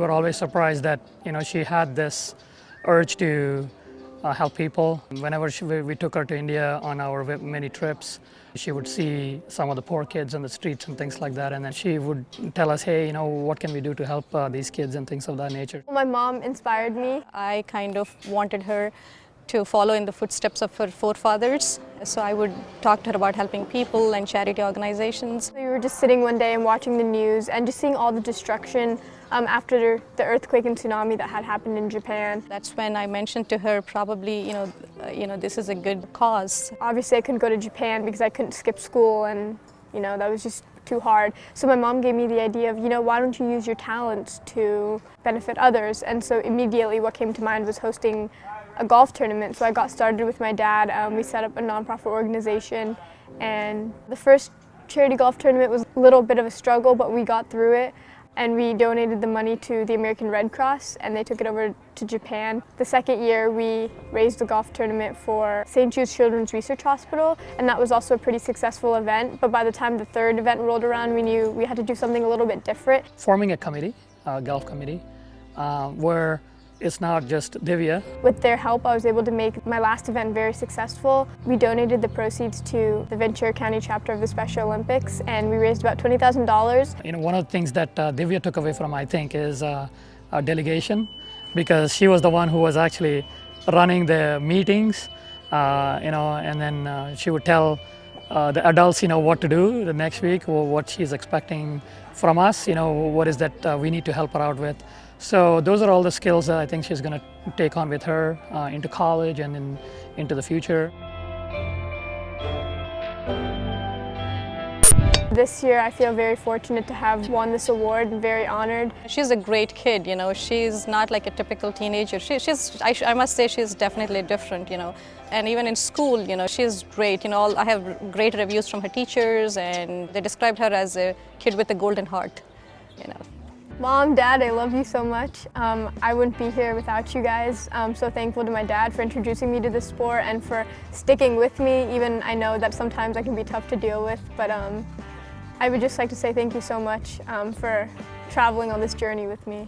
were always surprised that she had this urge to help people. Whenever we took her to India on our many trips, she would see some of the poor kids on the streets and things like that, and then she would tell us, hey, what can we do to help these kids and things of that nature. My mom inspired me. I kind of wanted her to follow in the footsteps of her forefathers. So I would talk to her about helping people and charity organizations. We were just sitting one day and watching the news and just seeing all the destruction after the earthquake and tsunami that had happened in Japan. That's when I mentioned to her probably, this is a good cause. Obviously I couldn't go to Japan because I couldn't skip school, and that was just too hard. So my mom gave me the idea of, why don't you use your talents to benefit others? And so immediately what came to mind was hosting a golf tournament. So I got started with my dad. We set up a nonprofit organization, and the first charity golf tournament was a little bit of a struggle, but we got through it. And we donated the money to the American Red Cross, and they took it over to Japan. The second year, we raised a golf tournament for St. Jude's Children's Research Hospital, and that was also a pretty successful event. But by the time the third event rolled around, we knew we had to do something a little bit different. Forming a committee, a golf committee, where it's not just Divya. With their help, I was able to make my last event very successful. We donated the proceeds to the Ventura County chapter of the Special Olympics, and we raised about $20,000. One of the things that Divya took away from, I think, is a delegation, because she was the one who was actually running the meetings, and then she would tell the adults, what to do the next week, or what she's expecting from us, what is that we need to help her out with. So those are all the skills that I think she's going to take on with her into college and into the future. This year I feel very fortunate to have won this award and very honored. She's a great kid, she's not like a typical teenager. I must say she's definitely different, and even in school, she's great. I have great reviews from her teachers, and they described her as a kid with a golden heart, Mom, Dad, I love you so much. I wouldn't be here without you guys. I'm so thankful to my dad for introducing me to this sport and for sticking with me. Even I know that sometimes I can be tough to deal with, but I would just like to say thank you so much for traveling on this journey with me.